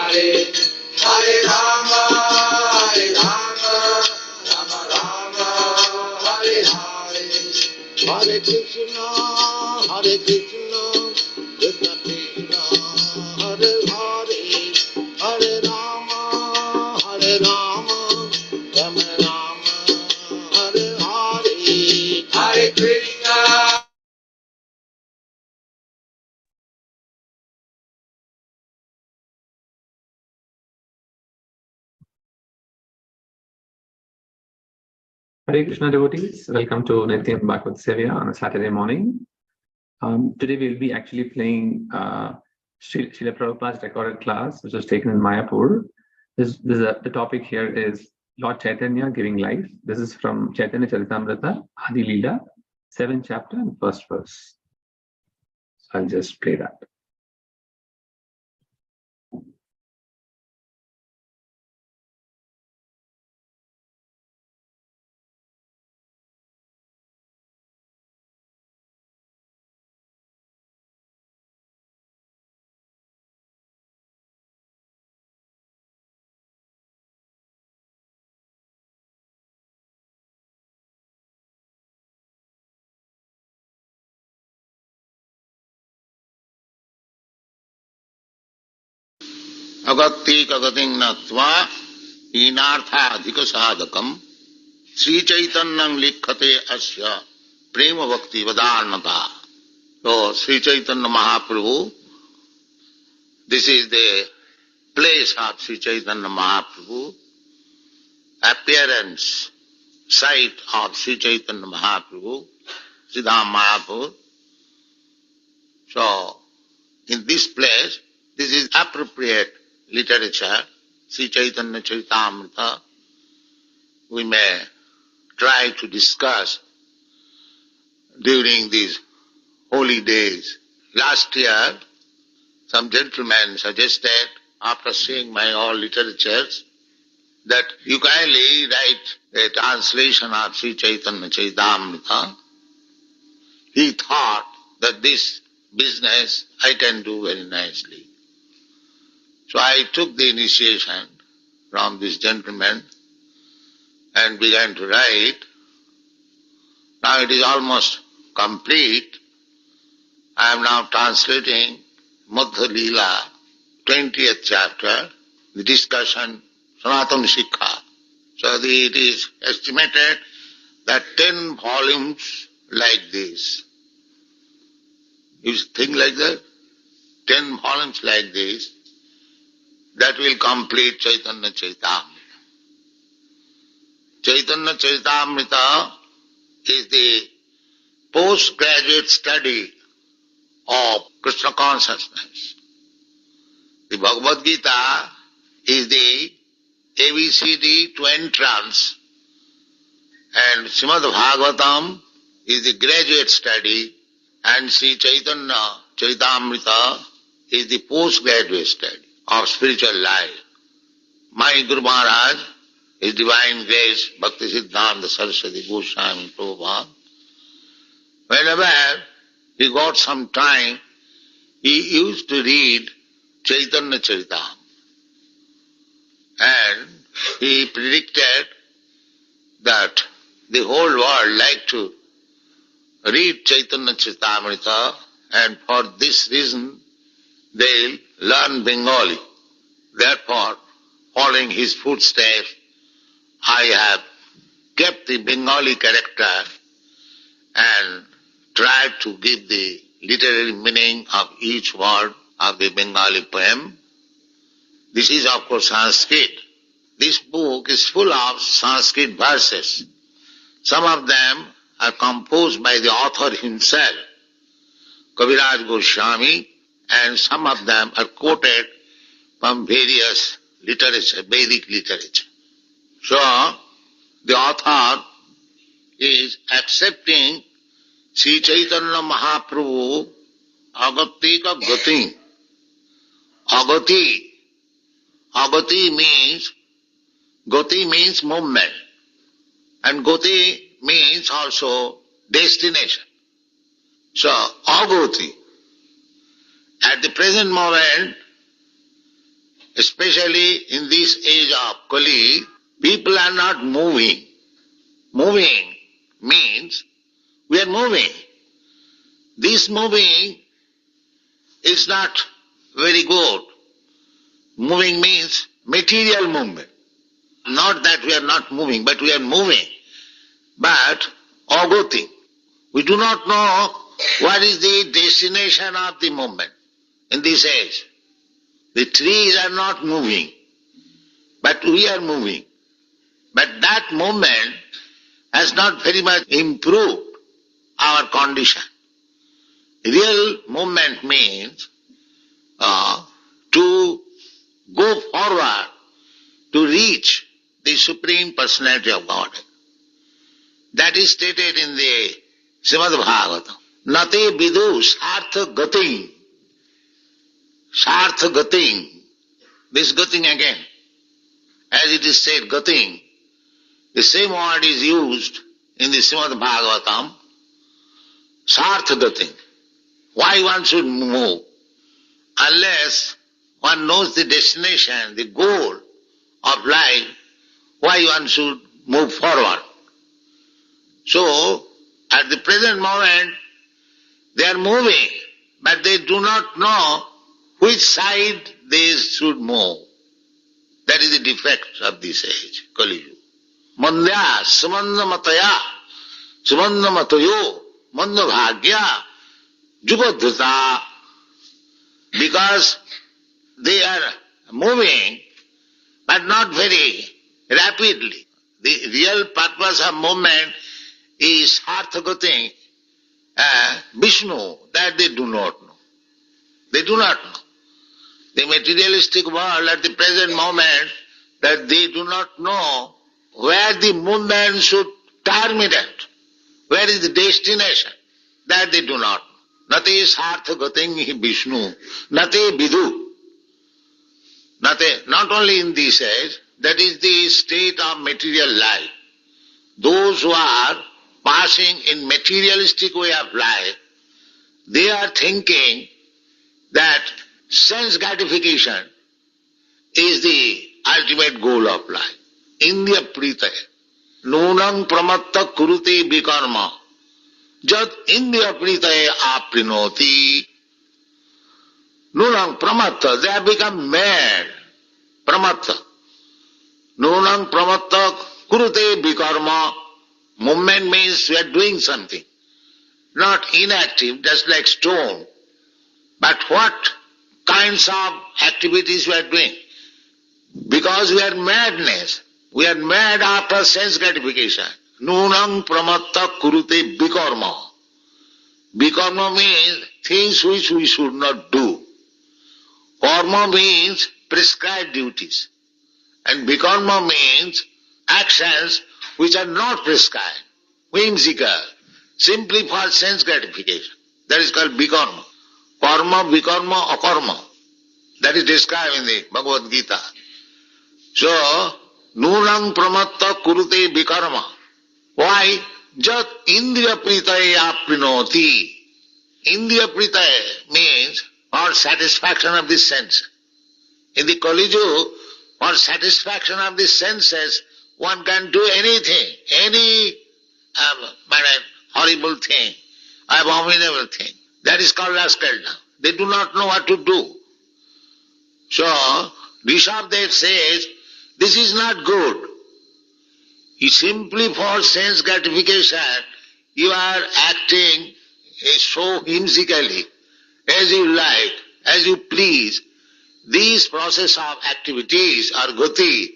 Hare Rama, Rama Rama, Hare Hare. Hare Krishna, Krishna Krishna, Hare Hare, Hare Rama, Rama Rama, Hare Hare. Hare Krishna. Hare Krishna devotees, welcome to Nityan Bhagavad Sevya on a Saturday morning. Today we will be actually playing Srila Prabhupada's recorded class, which was taken in Mayapur. The topic here is Lord Chaitanya giving life. This is from Chaitanya Charitamrita, Adi Leela, 7th chapter and 1st verse. So I'll just play that. Agatti kagating natva inartha adhika sadhakam Sri Chaitanyang likhate asya prema bhakti vadarnata. So Sri Chaitanya Mahaprabhu, this is the place of Sri Chaitanya Mahaprabhu, appearance, sight of Sri Chaitanya Mahaprabhu, Siddham Mayapur. So in this place, this is appropriate literature, Sri Chaitanya Charitamrita. We may try to discuss during these holy days. Last year, some gentlemen suggested, after seeing my all literatures, that you kindly write a translation of Sri Chaitanya Charitamrita. He thought that this business I can do very nicely. So I took the initiation from this gentleman and began to write. Now it is almost complete. I am now translating Madhya Leela, 20th chapter, the discussion, Sanatana Sikha. So it is estimated that 10 volumes like this. You think like that? 10 volumes like this, that will complete Chaitanya Charitamrita. Chaitanya Charitamrita is the postgraduate study of Krishna consciousness. The Bhagavad Gita is the ABCD to entrance, and Srimad Bhagavatam is the graduate study, and Sri Chaitanya Charitamrita is the postgraduate study of spiritual life. My Guru Maharaj, His Divine Grace, Bhakti Siddhanta Saraswati Goswami Prabhupada, whenever he got some time, he used to read Chaitanya Charitamrita. And he predicted that the whole world like to read Chaitanya Charitamrita, and for this reason they'll learn Bengali. Therefore, following his footsteps, I have kept the Bengali character and tried to give the literary meaning of each word of the Bengali poem. This is of course Sanskrit. This book is full of Sanskrit verses. Some of them are composed by the author himself, Kaviraj Goswami, and some of them are quoted from various literature, Vedic literature. So, the author is accepting Sri Chaitanya Mahaprabhu Agatika Gati. Agati means movement, and Gati means also destination. So, Agati. At the present moment, especially in this age of Kali, people are not moving. Moving means we are moving. This moving is not very good. Moving means material movement. Not that we are not moving, but we are moving. But agati. We do not know what is the destination of the movement in this age. The trees are not moving, but we are moving. But that movement has not very much improved our condition. Real movement means to go forward to reach the Supreme Personality of Godhead. That is stated in the Srimad Bhagavatam. Nate vidu sartha gating. Sartha gating. This gating again. As it is said, gating. The same word is used in the Srimad Bhagavatam. Sartha gating. Why one should move? Unless one knows the destination, the goal of life, why one should move forward. So, at the present moment, they are moving, but they do not know which side they should move. That is the defect of this age, Kali Yuga. Mandya, samanda mataya, samanda matayo, manda bhagya, jugadhuta. Because they are moving, but not very rapidly. The real purpose of movement is Sarthagati, Vishnu, that they do not know. They do not know. The materialistic world at the present moment, that they do not know where the movement should terminate, where is the destination, that they do not know. Nate sarthagating Vishnu, nate vidu. Nate, not only in this age, that is the state of material life. Those who are passing in materialistic way of life, they are thinking that sense gratification is the ultimate goal of life. Indriya prita, nunang pramatta kurute vikarma, jat indriya pritaye aprinoti. Nunang pramatta, they have become mad. Pramatta. Nunang pramatta kurute vikarma. Movement means we are doing something. Not inactive, just like stone. But what kinds of activities we are doing? Because we are madness. We are mad after sense gratification. Nunang pramatta kurute vikarma. Vikarma means things which we should not do. Karma means prescribed duties. And vikarma means actions which are not prescribed, whimsical, simply for sense gratification. That is called vikarma. Karma, vikarma, akarma. That is described in the Bhagavad Gita. So, nunang pramatta kurute vikarma. Why? Jat indriya pritaye aprinoti. Indriya pritaye means for satisfaction of the sense. In the Kali Yuga, for satisfaction of the senses, one can do anything, any horrible thing, abominable thing. That is called rascal now. They do not know what to do. So, Rishabdev says, this is not good. Simply for sense gratification, you are acting so whimsically, as you like, as you please. This process of activities or gati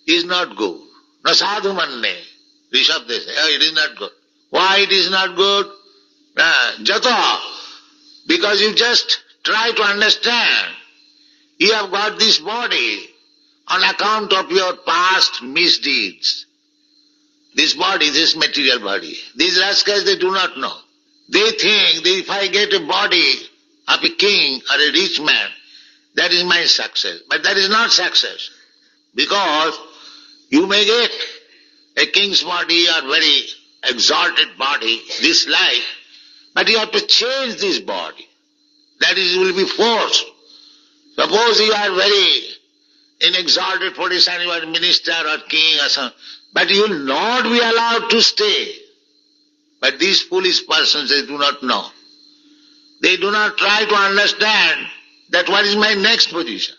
is not good. Na sadhu manne. Rishabdev says, it is not good. Why it is not good? Jata. Because you just try to understand. You have got this body on account of your past misdeeds. This body, this material body. These rascals, they do not know. They think that if I get a body of a king or a rich man, that is my success. But that is not success. Because you may get a king's body or very exalted body, this life, but you have to change this body. That is, will be forced. Suppose you are very in exalted position, you are minister or king or something, but you will not be allowed to stay. But these foolish persons, they do not know. They do not try to understand that what is my next position.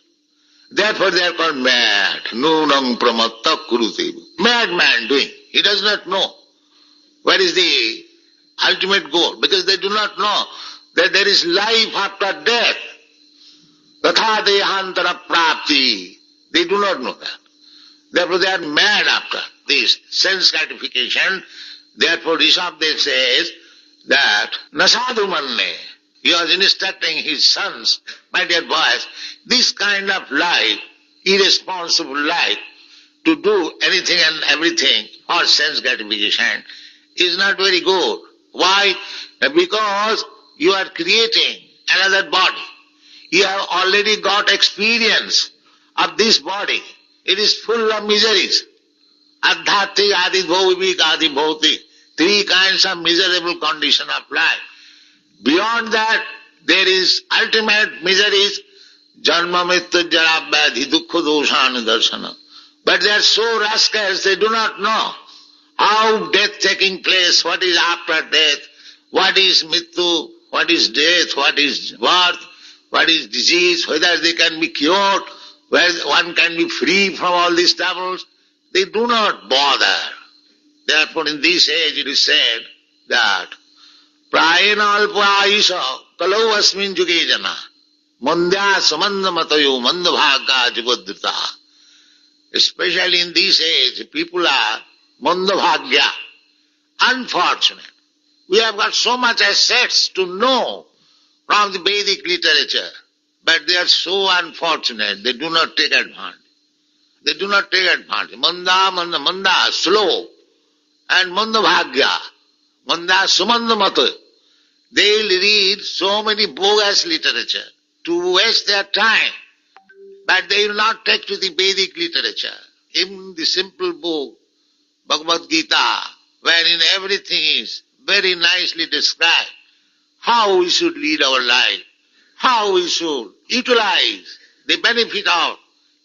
Therefore they are called mad. Nunam pramatta kurute. Madman doing. He does not know what is the ultimate goal, because they do not know that there is life after death. Tatha dehantara prapti. They do not know that. Therefore they are mad after this sense gratification. Therefore Rishabdev says that Nasadu manne. He was instructing his sons, my dear boys, this kind of life, irresponsible life, to do anything and everything for sense gratification is not very good. Why? Because you are creating another body. You have already got experience of this body. It is full of miseries. Adhibhautika, adhibhautika. Three kinds of miserable condition of life. Beyond that, there is ultimate miseries, janma mrityu jara vyadhi dukkha doshana darshana. But they are so rascals, they do not know how death taking place, what is after death, what is mrityu, what is death, what is birth, what is disease, whether they can be cured, whether one can be free from all these troubles. They do not bother. Therefore in this age it is said that prayena alpayisha kalau asmin juge jana mandya samanda matayo mandabhaga jivadrita. Especially in this age, people are mandabhagya, unfortunate. We have got so much assets to know from the Vedic literature, but they are so unfortunate, they do not take advantage. They do not take advantage. Manda, slow, and mandabhagya, manda sumanda mata. They will read so many bogus literature to waste their time, but they will not take to the Vedic literature. Even the simple book, Bhagavad Gita, wherein everything is very nicely described, how we should lead our life, how we should utilize the benefit of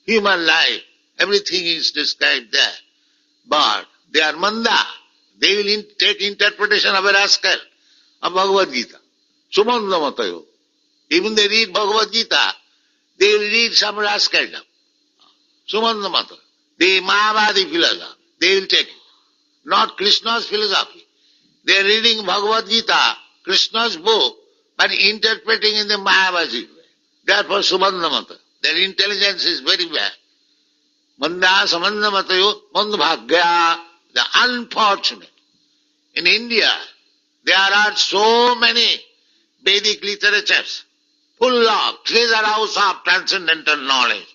human life, everything is described there. But they are manda. They will take interpretation of a rascal of Bhagavad Gita. Sumanda matayo. Even they read Bhagavad Gita, they will read some rascaldom. Sumanda matayo. The Mahabharata philosophy, they will take it. Not Krishna's philosophy. They are reading Bhagavad Gita, Krishna's book, but interpreting in the Mahabharata way. Therefore Sumanda matayo. Their intelligence is very bad. Manda samanda matayo mandabhagya. The unfortunate. In India, there are so many Vedic literatures full of treasure house of transcendental knowledge.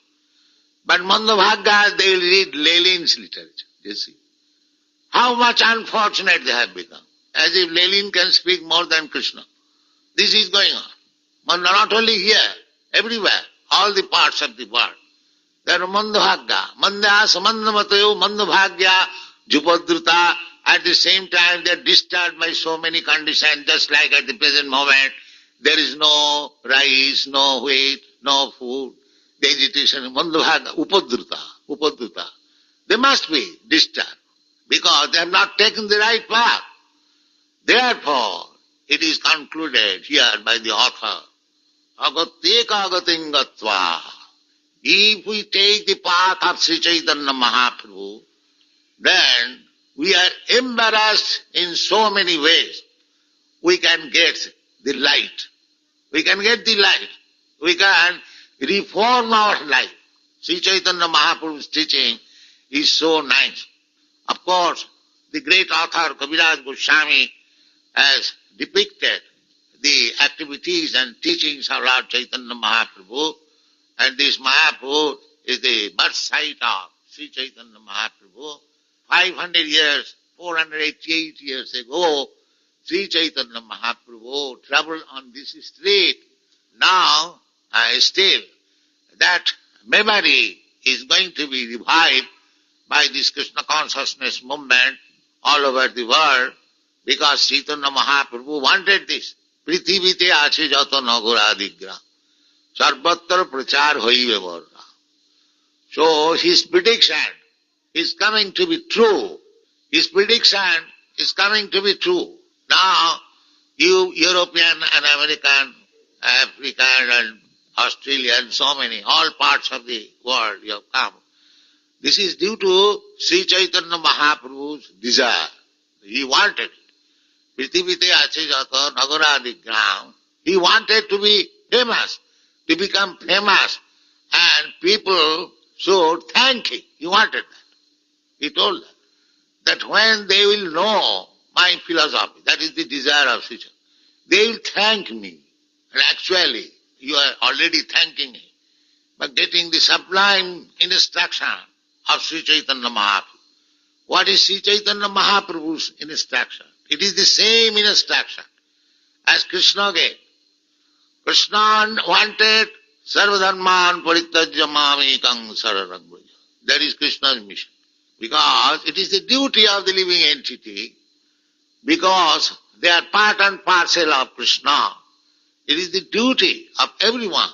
But mandabhagya, they will read Lenin's literature. You see. How much unfortunate they have become. As if Lenin can speak more than Krishna. This is going on. Not only here, everywhere, all the parts of the world. There are mandabhagya. Manda samanda matayo mandabhagya jupadruta. At the same time, they are disturbed by so many conditions, just like at the present moment, there is no rice, no wheat, no food, vegetation, mandabhagya, upadruta. They must be disturbed, because they have not taken the right path. Therefore, it is concluded here by the author, agatyeka agatingatva. If we take the path of Sri Chaitanya Mahaprabhu, then we are embarrassed in so many ways. We can get the light. We can get the light. We can reform our life. Sri Chaitanya Mahaprabhu's teaching is so nice. Of course, the great author Kaviraj Goswami has depicted the activities and teachings of Lord Chaitanya Mahaprabhu, and this Mahaprabhu is the birth site of Sri Chaitanya Mahaprabhu. 500 years, 488 years ago, Sri Chaitanya Mahaprabhu traveled on this street. Now, still, that memory is going to be revived by this Krishna consciousness movement all over the world, because Chaitanya Mahaprabhu wanted this. Prithivite ache jato nagara digra. Sarvatra prachar hoibe varga. So his prediction is coming to be true. His prediction is coming to be true. Now, you European and American, African and Australian, so many, all parts of the world you have come. This is due to Sri Chaitanya Mahaprabhu's desire. He wanted it. Prithivite ache jato nagaradi gram. He wanted to be famous, to become famous, and people should thank him. He wanted that. He told them that when they will know my philosophy, that is the desire of Sri Chaitanya, they will thank me. And actually, you are already thanking him by getting the sublime instruction of Sri Chaitanya Mahaprabhu. What is Sri Chaitanya Mahaprabhu's instruction? It is the same instruction as Krishna gave. Krishna wanted sarvadharman parityajya mamekam saranam braja. That is Krishna's mission. Because it is the duty of the living entity, because they are part and parcel of Krishna. It is the duty of everyone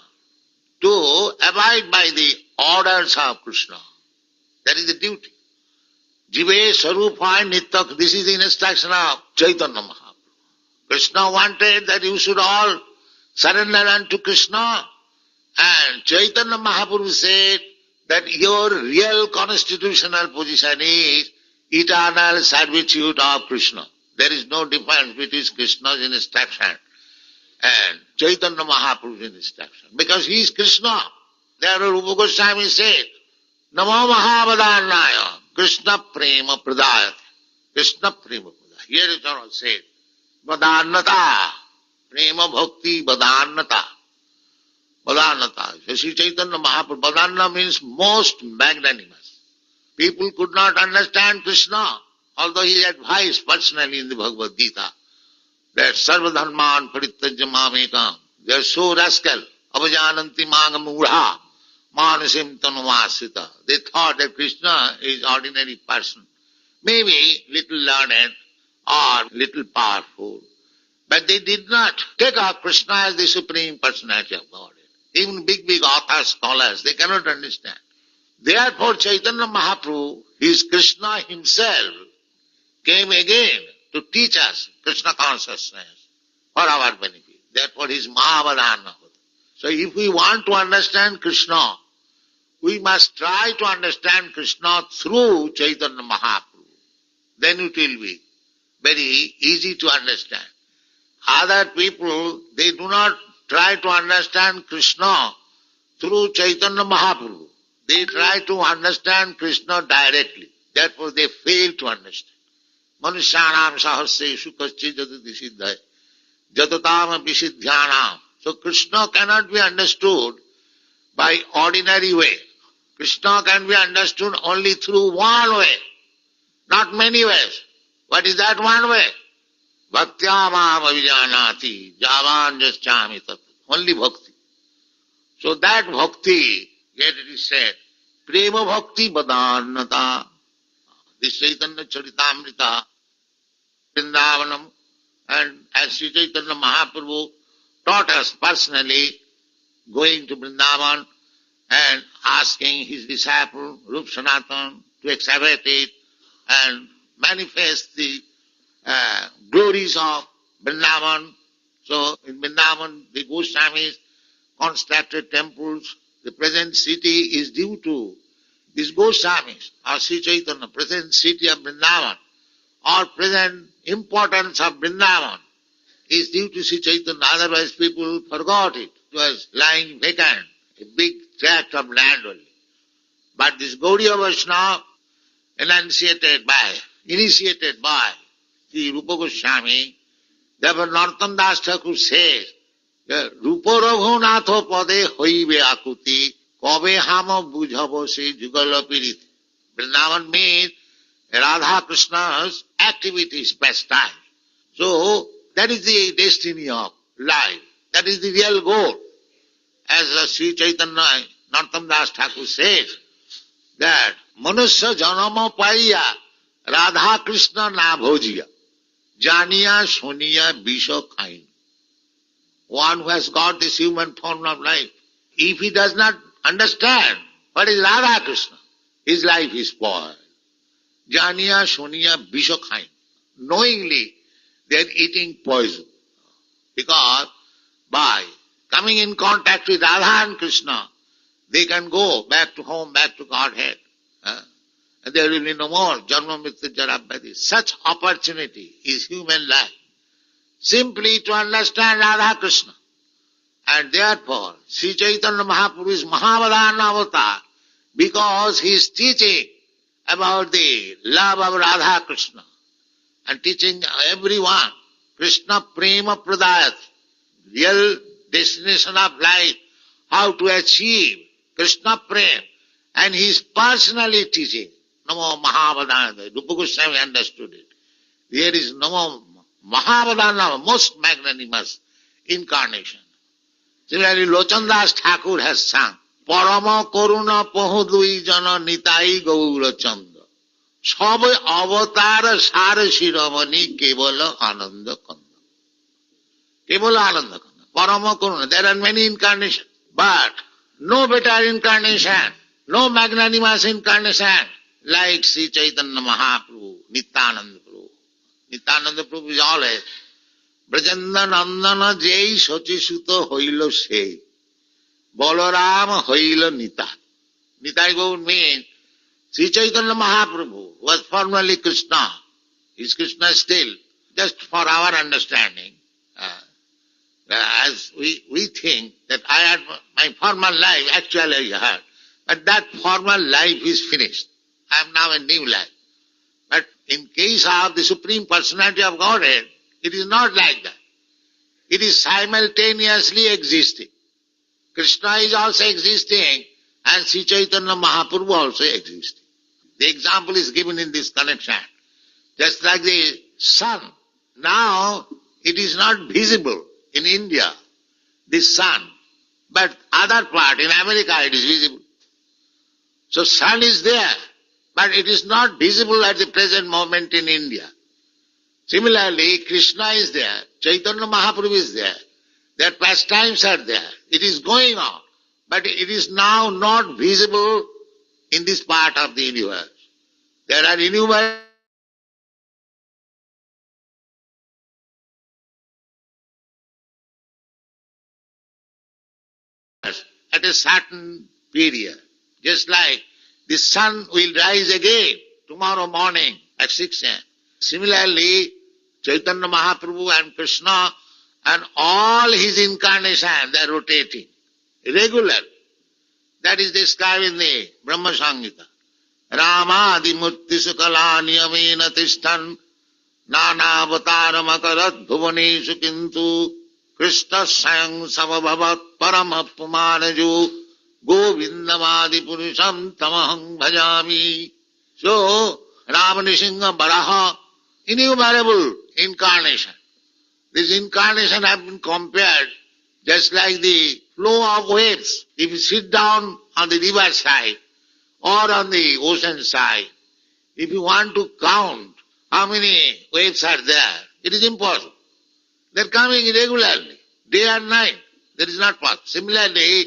to abide by the orders of Krishna. That is the duty. Jive Sarupa Nityak, this is the instruction of Chaitanya Mahaprabhu. Krishna wanted that you should all surrender unto Krishna, and Chaitanya Mahaprabhu said that your real constitutional position is eternal servitude of Krishna. There is no difference between Krishna's instruction and Chaitanya Mahaprabhu's instruction, because he is Krishna. Therefore Rupa Goswami said, Namo Mahavadannaya Krishna Prema Pradayate. Krishna Prema Pradayate. Here it is said, Vadannata, Prema Bhakti Vadannata. Vadannata. So Sri Chaitanya Mahaprabhu, Vadanna means most magnanimous. People could not understand Krishna, although he advised personally in the Bhagavad Gita that Sarvadharman Parityajya Mamekam. They are so rascal. Avajananti Magam Udha. Manasim Tanumasita. They thought that Krishna is ordinary person, maybe little learned or little powerful. But they did not take up Krishna as the Supreme Personality of Godhead. Even big authors, scholars, they cannot understand. Therefore Chaitanya Mahaprabhu, his Krishna himself, came again to teach us Krishna consciousness for our benefit. Therefore he is Mahavadana. So if we want to understand Krishna, we must try to understand Krishna through Chaitanya Mahaprabhu. Then it will be very easy to understand. Other people, they do not try to understand Krishna through Chaitanya Mahaprabhu. They try to understand Krishna directly. Therefore they fail to understand. Manusyanam sahasreshu kaschi jadati siddhaya jadatam apisidhyanam. So Krishna cannot be understood by ordinary way. Krishna can be understood only through one way, not many ways. What is that one way? Bhaktyamam avijanati javan jaschami tat. Only bhakti. So that bhakti, yet it is said, prema bhakti badannata. This Chaitanya Charitamrita, Vrindavanam, and as Sri Chaitanya Mahaprabhu taught us personally, going to Vrindavan and asking his disciple Rup Sanatan to excavate it and manifest the glories of Vrindavan. So in Vrindavan the Goswamis constructed temples. The present city is due to these Goswamis or Sri Chaitanya, present city of Vrindavan or present importance of Vrindavan is due to Sri Chaitanya, otherwise people forgot it. It was lying vacant, a big tract of land only. But this Gaudiya Vaishnava, initiated by the Rupa Goswami, therefore Narottam Das Thakur says, Rupa Raghunatha Pade Hoibe Akuti Kobe Hama Bujhavo Se Jugala Pirit. Vrindavan means Radha Krishna's activities, pastime. So that is the destiny of life. That is the real goal. As Sri Chaitanya Narottam Das Thakur says, that Manusya Janama Paiya Radha Krishna Na Bhojiya Janiya Soniya Bisha Khain. One who has got this human form of life, if he does not understand What is Radha Krishna? His life is spoiled. Janiya Shoniya Bisho Khain. Knowingly they are eating poison. Because by coming in contact with Radha and Krishna, they can go back to home, back to Godhead. And there will be no more Janma Mrityu Jara Vyadi. Such opportunity is human life. Simply to understand Radha Krishna. And therefore, Sri Chaitanya Mahaprabhu is Mahavadana Avatar because he is teaching about the love of Radha Krishna and teaching everyone Krishna Prema Pradayat, real destination of life, how to achieve Krishna Prem. And he is personally teaching Namo Mahavadana. Rupa Goswami understood it. There is Namo Mahavadana, most magnanimous incarnation. Similarly, Lochandas Thakur has sung, Parama Karuna Pohudui Jana Nitai Gaura Chanda. Sabai Avatara Sara Shiramani Kevala Ananda Kanda. Kevala Ananda Kanda. Parama Karuna. There are many incarnations, but no better incarnation, no magnanimous incarnation like Sri Chaitanya Mahaprabhu, Nityananda Prabhu. Nityananda Prabhu is always Brajanda Nandana Jai Sochi Suta Hoilo Se Balaram Hoilo Nitai. Nitai would mean Sri Chaitanya Mahaprabhu was formerly Krishna. Is Krishna still? Just for our understanding, as we think that I had my former life, actually I had, but that former life is finished. I am now a new life. But in case of the Supreme Personality of Godhead, it is not like that. It is simultaneously existing. Krishna is also existing and Sri Chaitanya Mahaprabhu also existing. The example is given in this connection. Just like the sun. Now it is not visible in India, the sun. But other part, in America it is visible. So sun is there, but it is not visible at the present moment in India. Similarly, Krishna is there, Chaitanya Mahaprabhu is there, their pastimes are there, it is going on, but it is now not visible in this part of the universe. There are universes at a certain period, just like the sun will rise again tomorrow morning at 6 a.m. Similarly, Chaitanya Mahaprabhu and Krishna and all his incarnations, they are rotating, regular. That is described in the Brahma Samhita. Rama adhimurti sukala niyamena tishtan nana avataram akarat bhuvaneshu kintu Krishna sayang samabhavat paramapumanaju govindamadi purusham tamaham bhajami. So, Rama Nishinga Baraha, innumerable incarnation. These incarnations have been compared just like the flow of waves. If you sit down on the river side or on the ocean side, if you want to count how many waves are there, it is impossible. They are coming regularly, day and night. That is not possible. Similarly,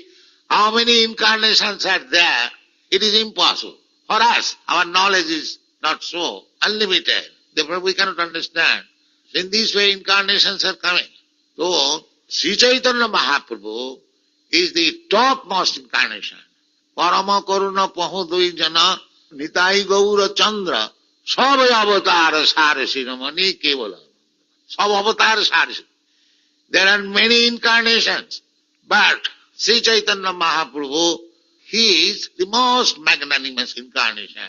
how many incarnations are there, it is impossible. For us, our knowledge is not so unlimited. Therefore, we cannot understand. In this way, incarnations are coming. So, Sri Chaitanya Mahaprabhu is the topmost incarnation. Parama Karuna Pahudui Jana Nitai Gaura Chandra Sabai Avatara Sarasiramani Kevala. Sab Avatara Sarasiramani. There are many incarnations, but Sri Chaitanya Mahaprabhu, he is the most magnanimous incarnation.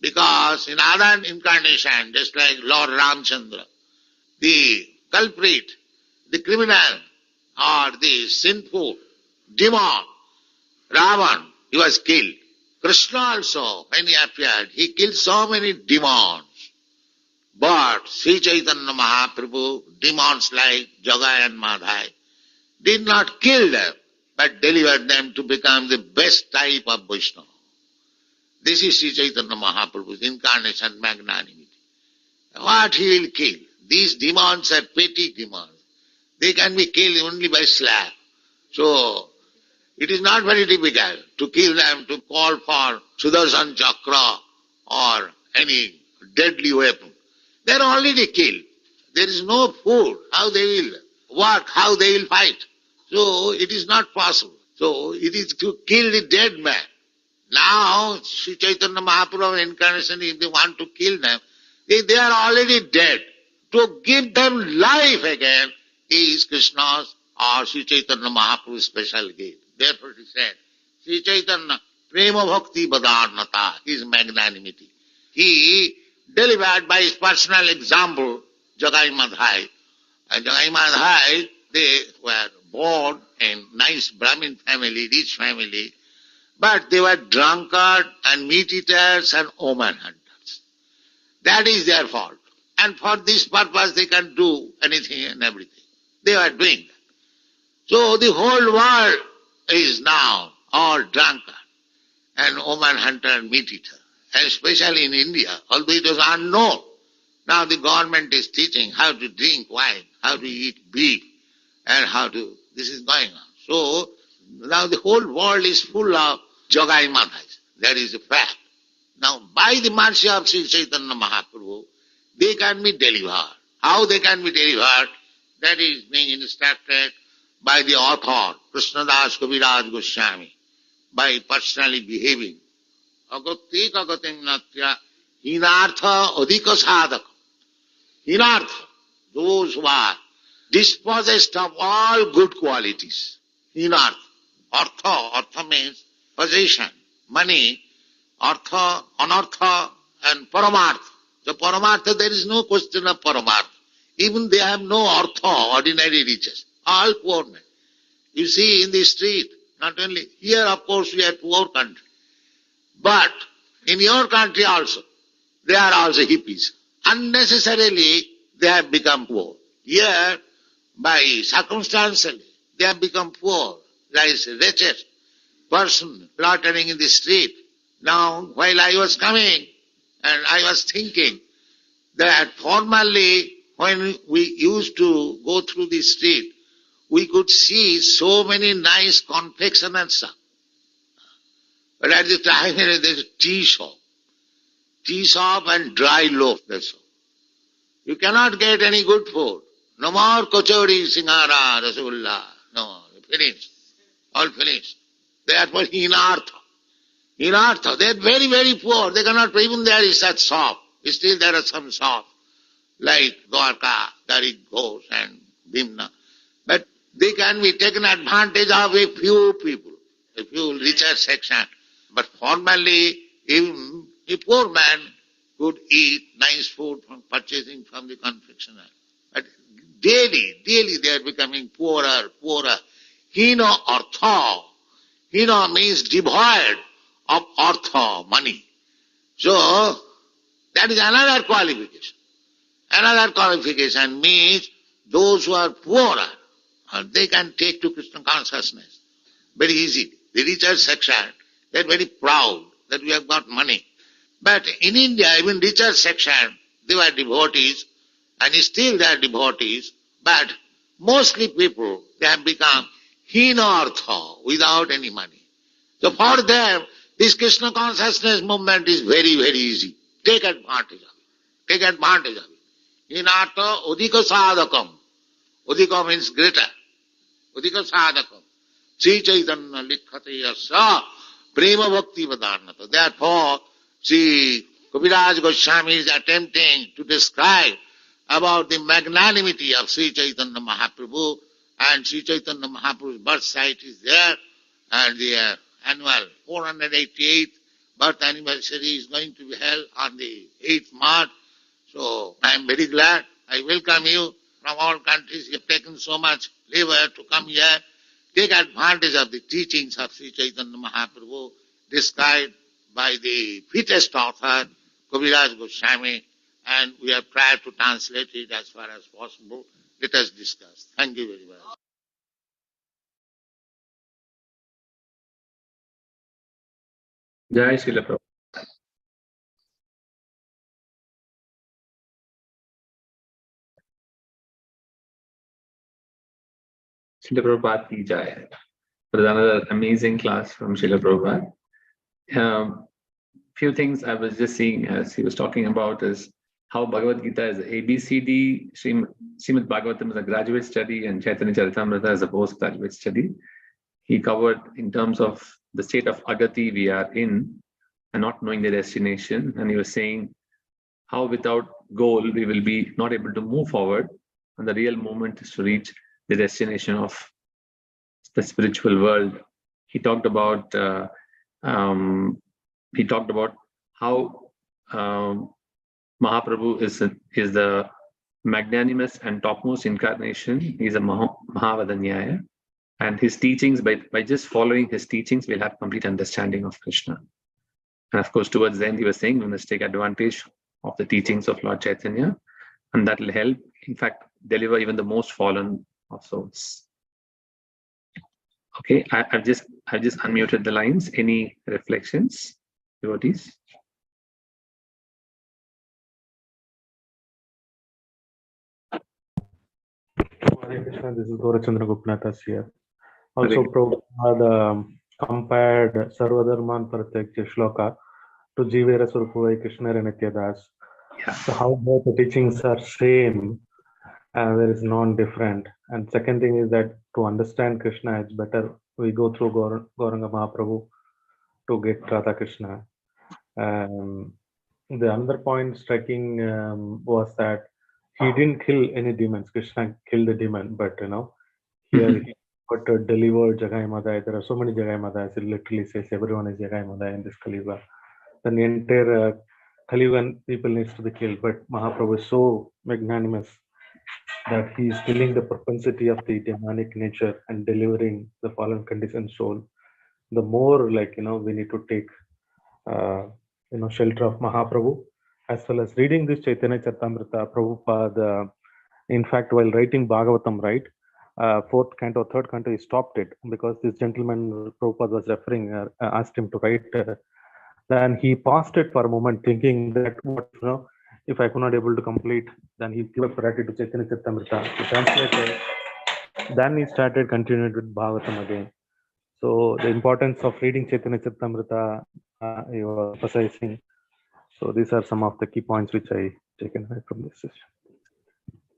Because in other incarnation, just like Lord Ramchandra, the culprit, the criminal, or the sinful demon, Ravan, he was killed. Krishna also, when he appeared, he killed so many demons. But Sri Chaitanya Mahaprabhu, demons like Jagai and Madhai, did not kill them, but delivered them to become the best type of Vaishnava. This is Sri Chaitanya Mahaprabhu's incarnation magnanimity. What he will kill? These demons are petty demons. They can be killed only by slap. So, It is not very difficult to kill them, to call for Sudarshan Chakra or any deadly weapon. They are already killed. There is no food. How they will work, how they will fight. So it is not possible. So it is to kill the dead man. Now, Sri Chaitanya Mahaprabhu incarnation, if they want to kill them, they are already dead. To give them life again is Krishna's or Sri Chaitanya Mahaprabhu's special gift. Therefore he said, Sri Chaitanya Prema Bhakti Badarnata, his magnanimity. He delivered by his personal example, Jagai Madhai. And Jagai Madhai, they were born in nice Brahmin family, rich family, but they were drunkard and meat eaters and woman hunters. That is their fault. And for this purpose they can do anything and everything. They were doing that. So the whole world is now all drunkard and woman hunter and meat eater. And especially in India, although it was unknown, now the government is teaching how to drink wine, how to eat beef, and how to, this is going on. So now the whole world is full of Jogai Madhais. That is a fact. Now by the mercy of Sri Chaitanya Mahaprabhu, they can be delivered. How they can be delivered, that is being instructed by the author, Krishnadas Kaviraj Goswami, by personally behaving. Agatik agatim natya hinartha adhika sadhaka. Hinartha, those who are dispossessed of all good qualities. Hinartha. Artha means possession, money, artha, anartha, and paramartha. The paramartha, there is no question of paramartha. Even they have no artha, ordinary riches. All poor men. You see in the street, not only here, of course, we are poor country. But in your country also, they are also hippies. Unnecessarily, they have become poor. Here, by circumstantially, they have become poor. There is a wretched person loitering in the street. Now, while I was coming, and I was thinking that formerly, when we used to go through the street, we could see so many nice confection and stuff. But at the time, there is a tea shop and dry loaf, that's all. You cannot get any good food. No more kachori, singara, rasgulla. No, finished. All finished. Therefore, hinartha. Hinartha, they are very, very poor. They cannot, even there is such shop. Still there are some shops, like Dwarka, Darik Ghosh and Bhimna. But they can be taken advantage of a few people, a few richer section. But formerly, even a poor man could eat nice food from purchasing from the confectioner. But daily they are becoming poorer. Hina artha. Hina means devoid of artha, money. So, that is another qualification. Another qualification means those who are poorer, they can take to Krishna consciousness very easily. The richer section, they are very proud that we have got money. But in India, even richer section, they were devotees, and still they are devotees, but mostly people, they have become hinartha, without any money. So for them, this Krishna consciousness movement is very, very easy. Take advantage of it. Take advantage of it. Hinartha adhika sadhakam. Adhika means greater. Adhika sadhakam. Sri Chaitanya likhate yasa prema bhakti vadarnata. Therefore, Sri Kaviraj Goswami is attempting to describe about the magnanimity of Sri Chaitanya Mahaprabhu, and Sri Chaitanya Mahaprabhu's birth site is there, and the annual 488th birth anniversary is going to be held on the 8th March. So I am very glad. I welcome you from all countries. You have taken so much labor to come here. Take advantage of the teachings of Sri Chaitanya Mahaprabhu described by the fittest author, Kaviraj Goswami, and we have tried to translate it as far as possible. Let us discuss. Thank you very much. Jai Srila Prabhupada. Srila Prabhupada ki jai. It was another amazing class from Srila Prabhupada. Few things I was just seeing as he was talking about is how Bhagavad Gita is ABCD, Srimad Bhagavatam is a graduate study, and Chaitanya Charitamrita is a postgraduate study. He covered in terms of the state of agati we are in and not knowing the destination. And he was saying how without goal we will be not able to move forward. And the real moment is to reach the destination of the spiritual world. He talked about how Mahaprabhu is the magnanimous and topmost incarnation. He's a Mahavadanyaya. And his teachings, by just following his teachings, we'll have complete understanding of Krishna. And of course, towards the end, he was saying we must take advantage of the teachings of Lord Chaitanya, and that will help, in fact, deliver even the most fallen of souls. Okay, I've just unmuted the lines. Any reflections, devotees? Hare Krishna, this is Gaurachandra Gopinathas here. Also, Prabhupada compared Sarvadharman Pratyakya Shloka to Jivera Surupavai Krishna and Nityadas. Yeah. So how both the teachings are same and there is non-different. And second thing is that to understand Krishna, it's better we go through Gauranga Mahaprabhu to get Radha Krishna. The another point striking was that he didn't kill any demons. Krishna killed the demon, but here he got to deliver Jagai Madai. There are so many Jagai Madais. It literally says everyone is Jagai Madai in this Kali Yuga. Then the entire Kali Yuga people needs to be killed. But Mahaprabhu is so magnanimous that he is killing the propensity of the demonic nature and delivering the fallen conditioned soul. The more we need to take shelter of Mahaprabhu, as well as reading this Chaitanya Charitamrita. Prabhupada, in fact, while writing Bhagavatam, right, fourth canto, third canto, he stopped it because this gentleman Prabhupada was referring, asked him to write. Then he paused it for a moment, thinking that what if I could not able to complete, then he gave a priority to Chaitanya Charitamrita. He translated. Then he started continuing with Bhagavatam again. So the importance of reading Chaitanya Charitamrita, he was emphasizing. So these are some of the key points which I taken away from this session.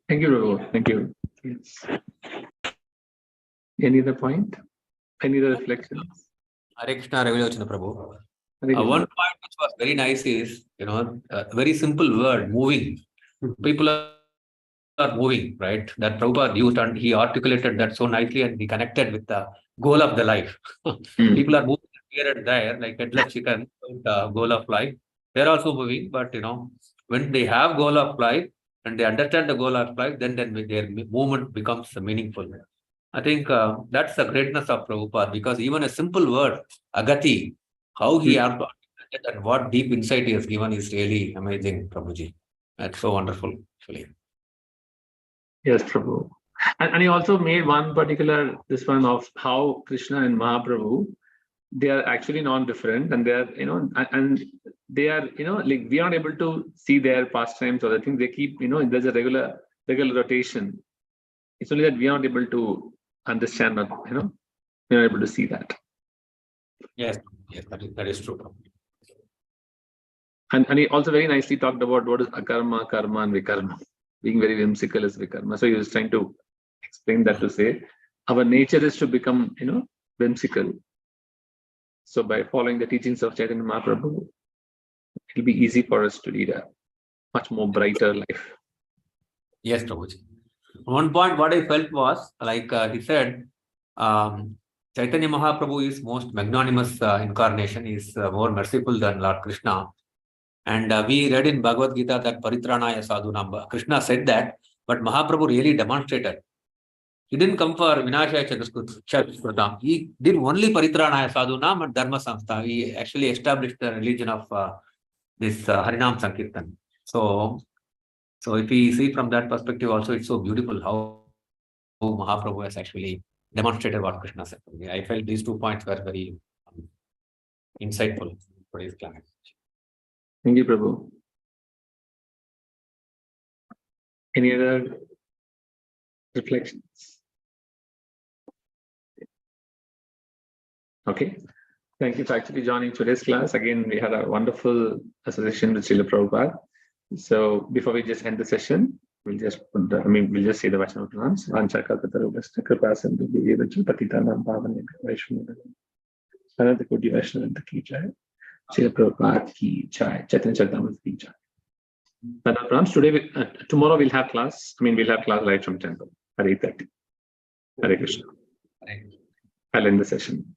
Thank you, Raghul. Thank you. Yes. Any other point? Any other reflections? Hare Krishna, Raghulachana Prabhu. One point which was very nice is, very simple word, moving. People are moving, right? That Prabhupada used and he articulated that so nicely and he connected with the goal of the life. People are moving here and there, like headless chicken, goal of life. They're also moving, but when they have goal of life and they understand the goal of life, then their movement becomes meaningful. I think that's the greatness of Prabhupada, because even a simple word, agati, how he has to understand it and what deep insight he has given is really amazing, Prabhuji. That's so wonderful, actually. Yes, Prabhu. And he also made one particular, this one of how Krishna and Mahaprabhu, they are actually non-different, and they are, and they are, like we are not able to see their pastimes or the things they keep, there's a regular rotation. It's only that we are not able to understand, or, we're not able to see that. Yes, that is true. And he also very nicely talked about what is akarma, karma, and vikarma. Being very whimsical is vikarma. So he was trying to explain that to say our nature is to become, whimsical. So by following the teachings of Chaitanya Mahaprabhu, it will be easy for us to lead a much more brighter life. Yes, Prabhuji. One point what I felt was, like he said, Chaitanya Mahaprabhu is most magnanimous incarnation, is more merciful than Lord Krishna. And we read in Bhagavad Gita that Paritranaya Sadhunam. Krishna said that, but Mahaprabhu really demonstrated. He didn't come for Vinashaya Chakratam. He did only Paritranaya Sadhunam and Dharma Samstha. He actually established the religion of this Harinam Sankirtan. So if we see from that perspective also, it's so beautiful how Mahaprabhu has actually demonstrated what Krishna said. I felt these 2 points were very insightful for his class. Thank you, Prabhu. Any other reflections? Okay. Thank you for actually joining today's class. Again, we had a wonderful association with Srila Prabhupada. So before we just end the session, we'll just we'll just say the Vaishnava pranams. Another Koti Vaishnava ki jai. Srila Prabhupada ki jai. Chaitanya Charitamrita ki jai. Today, tomorrow we'll have class. We'll have class right from temple at 8:30. Hare Krishna. I'll end the session.